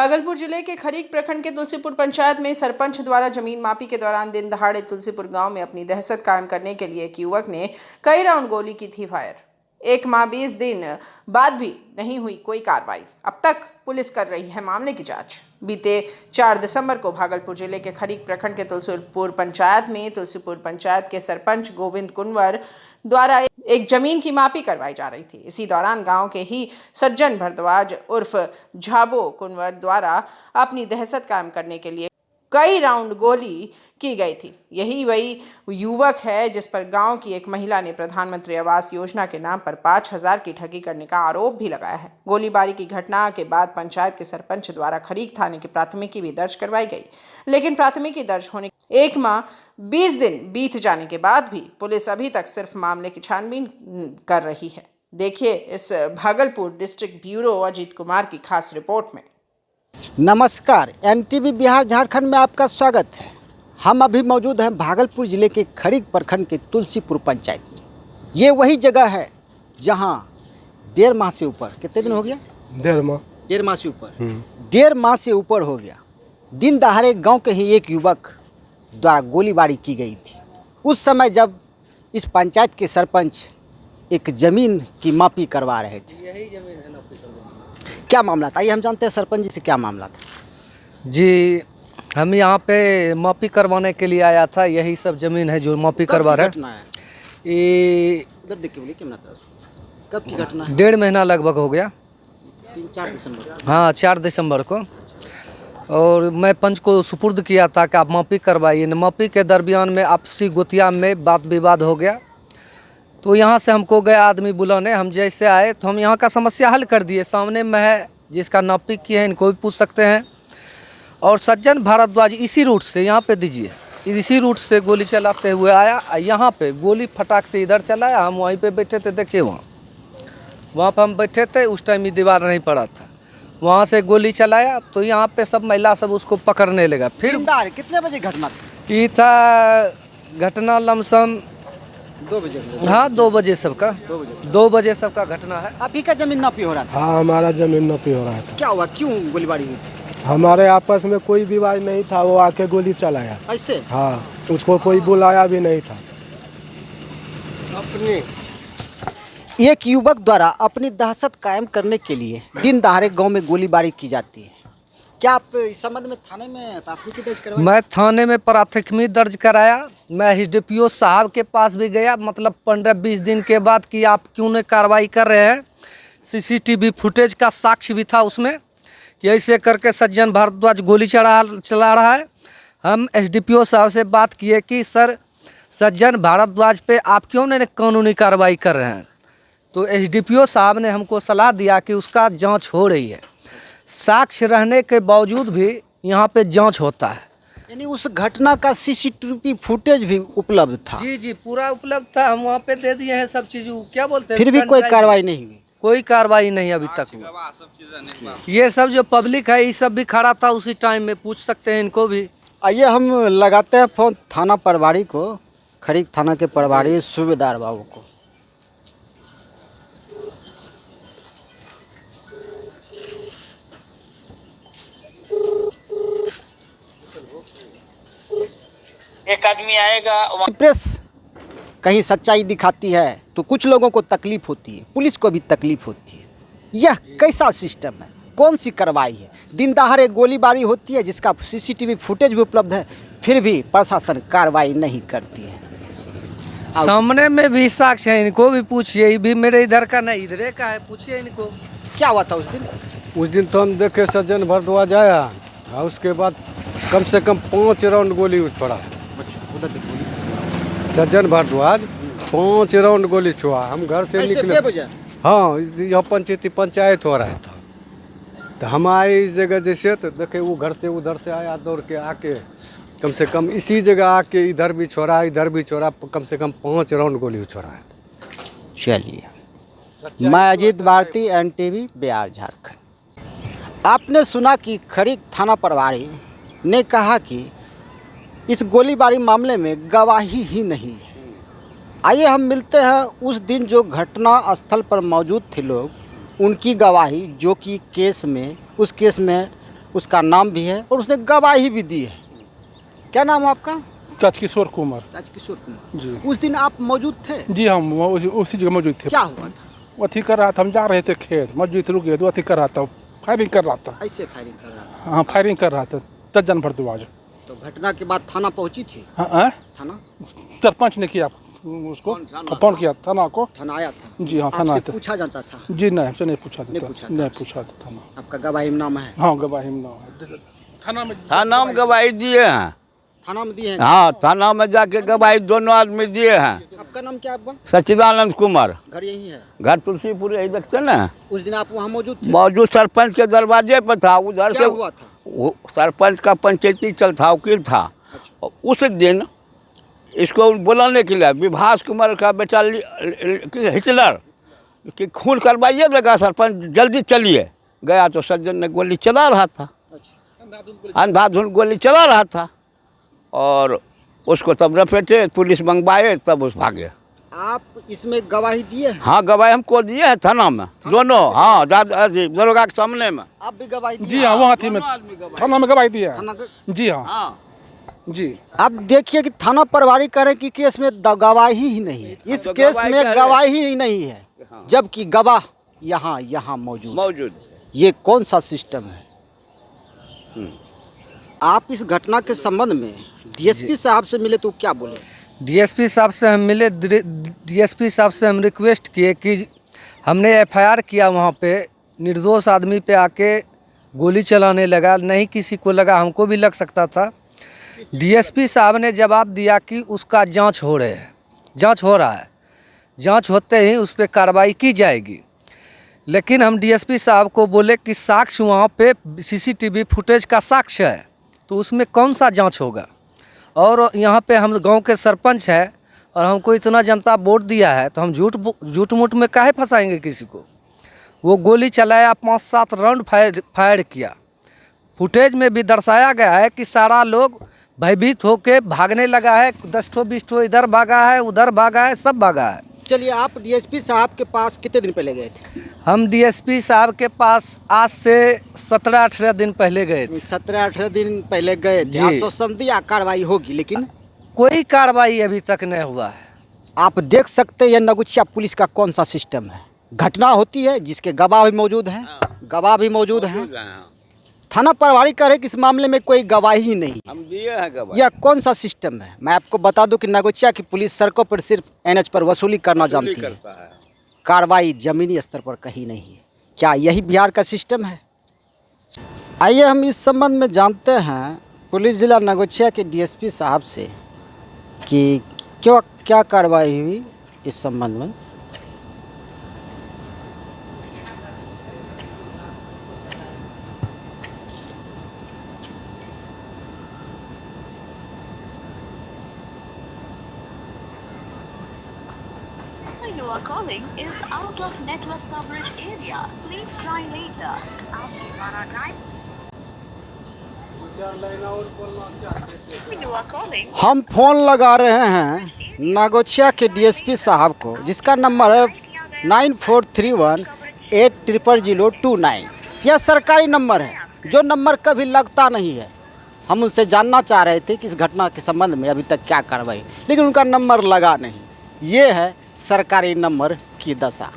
भागलपुर जिले के खरीक प्रखंड के तुलसीपुर पंचायत में सरपंच द्वारा जमीन मापी के दौरान दिन दहाड़े तुलसीपुर गांव में अपनी दहशत कायम करने के लिए एक युवक ने कई राउंड गोली की थी फायर। 1 माह 20 दिन बाद भी नहीं हुई कोई कार्रवाई। अब तक पुलिस कर रही है मामले की जांच। बीते 4 दिसंबर को भागलपुर जिले के खरीक प्रखंड के तुलसीपुर पंचायत में तुलसीपुर पंचायत के सरपंच गोविंद कुंवर द्वारा एक जमीन की मापी करवाई जा रही थी। इसी दौरान गांव के ही सज्जन भारद्वाज उर्फ झाबो कुंवर द्वारा अपनी दहशत कायम करने के लिए कई राउंड गोली की गई थी। यही वही युवक है जिस पर गांव की एक महिला ने प्रधानमंत्री आवास योजना के नाम पर 5,000 की ठगी करने का आरोप भी लगाया है। गोलीबारी की घटना के बाद पंचायत के सरपंच द्वारा खरीक थाने की प्राथमिकी भी दर्ज करवाई गई, लेकिन प्राथमिकी दर्ज होने 1 माह 20 दिन बीत जाने के बाद भी पुलिस अभी तक सिर्फ मामले की छानबीन कर रही है। देखिए इस भागलपुर डिस्ट्रिक्ट ब्यूरो अजीत कुमार की खास रिपोर्ट में। नमस्कार, एनटीवी बिहार झारखंड में आपका स्वागत है। हम अभी मौजूद हैं भागलपुर ज़िले के खरीक प्रखंड के तुलसीपुर पंचायत में। ये वही जगह है जहां 1.5 माह से ऊपर, कितने दिन हो गया? 1.5 माह से ऊपर, 1.5 माह से ऊपर हो गया। दिन दहाड़े गांव के ही एक युवक द्वारा गोलीबारी की गई थी। उस समय जब इस पंचायत के सरपंच एक ज़मीन की मापी करवा रहे थे। यही ज़मीन है मापी करवा। क्या मामला था, ये हम जानते हैं सरपंच जी से, क्या मामला था? जी, हम यहाँ पे मापी करवाने के लिए आया था। यही सब जमीन है जो मापी करवा रहे हैं। ये इधर देख के बोलिए, क्या था? कब की घटना है? 1.5 महीना लगभग हो गया। 3-4 दिसंबर। हाँ, 4 दिसंबर को। और मैं पंच को सुपुर्द किया था कि आप मापी करवाइए। मापी के दरमियान में आपसी गोतिया में बात विवाद हो गया। तो यहाँ से हमको गए आदमी बुलाने। हम जैसे आए तो हम यहाँ का समस्या हल कर दिए। सामने में है जिसका नापी किए हैं, इनको भी पूछ सकते हैं। और सज्जन भारद्वाज इसी रूट से यहाँ पे दीजिए, इसी रूट से गोली चलाते हुए आया। यहाँ पे गोली फटाक से इधर चलाया। हम वहीं पे बैठे थे, देखिए वहाँ पे हम बैठे थे। उस टाइम ये दीवार नहीं पड़ा था। वहाँ से गोली चलाया तो यहाँ पे सब महिला सब उसको पकड़ने लगा। फिर कितने बजे घटना थी? ये था घटना लमसम 2 बजे। हाँ, 2 बजे सबका 2 बजे सबका घटना है। आप ही का जमीन नापी हो रहा था? हाँ, हमारा जमीन नापी हो रहा था। क्या हुआ, क्यों गोलीबारी हुई? हमारे आपस में कोई विवाद नहीं था, वो आके गोली चलाया। ऐसे? हाँ, उसको कोई बुलाया भी नहीं था। अपने एक युवक द्वारा अपनी दहशत कायम करने के लिए दिन दहाड़े गांव में गोलीबारी की जाती है। क्या आप इस संबंध में थाने में प्राथमिकी दर्ज करवाई? मैं थाने में प्राथमिकी दर्ज कराया। मैं एसडीपीओ साहब के पास भी गया, मतलब 15-20 दिन के बाद कि आप क्यों नहीं कार्रवाई कर रहे हैं। सीसीटीवी फुटेज का साक्ष्य भी था उसमें कि ऐसे करके सज्जन भारद्वाज गोली चला रहा है। हम एसडीपीओ साहब से बात किए कि सर, सज्जन भारद्वाज पे आप क्यों नहीं कानूनी कार्रवाई कर रहे हैं। तो एसडीपीओ साहब ने हमको सलाह दिया कि उसका जाँच हो रही है। साक्ष्य रहने के बावजूद भी यहाँ पे जांच होता है। यानी उस घटना का सीसीटीवी फुटेज भी उपलब्ध था? जी, पूरा उपलब्ध था। हम वहाँ पे दे दिए हैं सब चीज़। क्या बोलते हैं, फिर भी कोई कार्रवाई नहीं हुई? कोई कार्रवाई नहीं अभी तक हुआ। ये सब जो पब्लिक है, ये सब भी खड़ा था उसी टाइम में, पूछ सकते हैं इनको भी। आइए हम लगाते हैं फोन थाना प्रभारी को, खरीक थाना के प्रभारी सूबेदार बाबू को। एक आदमी आएगा। प्रेस कहीं सच्चाई दिखाती है तो कुछ लोगों को तकलीफ होती है, पुलिस को भी तकलीफ होती है। यह कैसा सिस्टम है, कौन सी कार्रवाई है? दिन दहाड़े गोलीबारी होती है जिसका सीसीटीवी फुटेज भी उपलब्ध है, फिर भी प्रशासन कार्रवाई नहीं करती है। सामने में भी साक्ष्य है, इनको भी पूछिए। ये भी मेरे इधर का नहीं, इधर का है, पूछिए इनको। क्या हुआ था उस दिन? उस दिन तो हम देखे सज्जन भारद्वाज आया और उसके बाद कम से कम 5 राउंड गोली पड़ा। सज्जन भारद्वाज 5 राउंड गोली छुआ। हम घर से निकले। हाँ, यह पंचायत हो रहा था। तो हम आए इस जगह जैसे, तो देखे वो घर से उधर से आया दौड़ के आके, कम से कम इसी जगह आके इधर भी छोड़ा, इधर भी छोड़ा, कम से कम 5 राउंड गोली छोड़ा है। चलिए, मैं अजीत भारती, एनटीवी बिहार झारखंड। आपने सुना कि खरीक थाना प्रभारी ने कहा कि इस गोलीबारी मामले में गवाही ही नहीं है। आइए हम मिलते हैं उस दिन जो घटना स्थल पर मौजूद थे लोग, उनकी गवाही, जो कि उस केस में उसका नाम भी है और उसने गवाही भी दी है। क्या नाम है आपका? राजकिशोर कुमार। राजकिशोर कुमार जी। उस दिन आप मौजूद थे? जी हम उसी जगह मौजूद थे। क्या हुआ था? वो अथी कर रहा था, हम जा रहे थे खेत, मस्जिद रुक गए तो अथी कर रहा था, फायरिंग कर रहा था। ऐसे फायरिंग कर रहा था? हाँ फायरिंग कर रहा था, तजन भरद्वाज। तो घटना के बाद थाना पहुंची थी? हाँ थाना? सरपंच ने किया उसको, फोन किया थाना को। थाना आया था? जी हाँ थाना आपसे था। पूछा जाता था? जी नहीं, हमसे नहीं पूछा नहीं था, पूछा था। नहीं पूछा था थाना। आपका गवाही में नाम है? हाँ गवाही में नाम है थाना में। थाना में गवाही दिए हैं। थाना में दिए हैं? हाँ थाना में जाके गवाही दोनों आदमी दिए हैं। आपका नाम क्या है? सच्चिदानंद कुमार। घर यही है? घर तुलसीपुर यही देखते ना। उस दिन आप वहाँ मौजूद थे? मौजूद सरपंच के दरवाजे पर था, उधर क्या से हुआ था? वो सरपंच का पंचायती चल था, वकील था। और उस दिन इसको बुलाने के लिए विभास कुमार का बेटा हिटलर कि खून करवाइए लगा, सरपंच जल्दी चलिए। गया तो सज्जन ने गोली चला रहा था, अंधाधुंध गोली चला रहा था, और उसको तब रफेटे, पुलिस मंगवाए, तब उस भागे। आप इसमें गवाही दिए हैं? हाँ गवाही हमको दिए है थाना में दोनों। हाँ दरोगा के सामने में। आप भी गवाही दिए? जी हाँ वहाँ थी, मैं थाना में गवाही दिया थाना है। जी हाँ जी। अब देखिए कि थाना प्रभारी करें कि केस में गवाही ही नहीं है। इस तो केस गवाही में करे। गवाही ही नहीं है, जबकि गवाह यहाँ मौजूद। ये कौन सा सिस्टम है? आप इस घटना के संबंध में डीएसपी साहब से मिले तो क्या बोले? डीएसपी साहब से हम मिले, डीएसपी साहब से हम रिक्वेस्ट किए कि हमने एफआईआर किया, वहाँ पे निर्दोष आदमी पे आके गोली चलाने लगा, नहीं किसी को लगा, हमको भी लग सकता था। डीएसपी साहब ने जवाब दिया कि उसका जांच हो रहा है, जांच होते ही उस पर कार्रवाई की जाएगी। लेकिन हम डीएसपी साहब को बोले कि साक्ष्य वहाँ पे सीसीटीवी फुटेज का साक्ष्य है, तो उसमें कौन सा जांच होगा। और यहाँ पे हम गांव के सरपंच है और हमको इतना जनता वोट दिया है, तो हम झूठ मूठ में काहे फंसाएंगे किसी को। वो गोली चलाया, 5-7 राउंड फायर किया। फुटेज में भी दर्शाया गया है कि सारा लोग भयभीत होके भागने लगा है, 10-20 इधर भागा है, उधर भागा है, सब भागा है। चलिए, आप डीएसपी साहब के पास कितने दिन पहले गए थे? हम डीएसपी साहब के पास आज से 17-18 दिन पहले गए थे। 17-18 दिन पहले गए थे। जी। आश्वासन दिया कार्रवाई होगी, लेकिन कोई कार्रवाई अभी तक नहीं हुआ है। आप देख सकते हैं ये नगुचिया पुलिस का कौन सा सिस्टम है। घटना होती है जिसके गवाह भी मौजूद हैं, थाना प्रभारी करे कि इस मामले में कोई गवाही ही नहीं। हम दिए हैं गवाही। यह कौन सा सिस्टम है? मैं आपको बता दूं कि नगोचिया की पुलिस सड़कों पर सिर्फ एनएच पर वसूली करना जानती है, कार्रवाई जमीनी स्तर पर कहीं नहीं है। क्या यही बिहार का सिस्टम है? आइए हम इस संबंध में जानते हैं पुलिस जिला नगोचिया के डीएसपी साहब से कि क्या कार्रवाई हुई इस संबंध में। You are calling is out of network coverage area. Please try later. आप हमारा टाइम You are calling हम फोन लगा रहे हैं नागोचिया के डीएसपी साहब को, जिसका नंबर है 9431800029। यह सरकारी नंबर है, जो नंबर कभी लगता नहीं है। हम उनसे जानना चाह रहे थे कि इस घटना के संबंध में अभी तक क्या कार्रवाई, लेकिन उनका नंबर लगा नहीं। ये है सरकारी नंबर की दशा।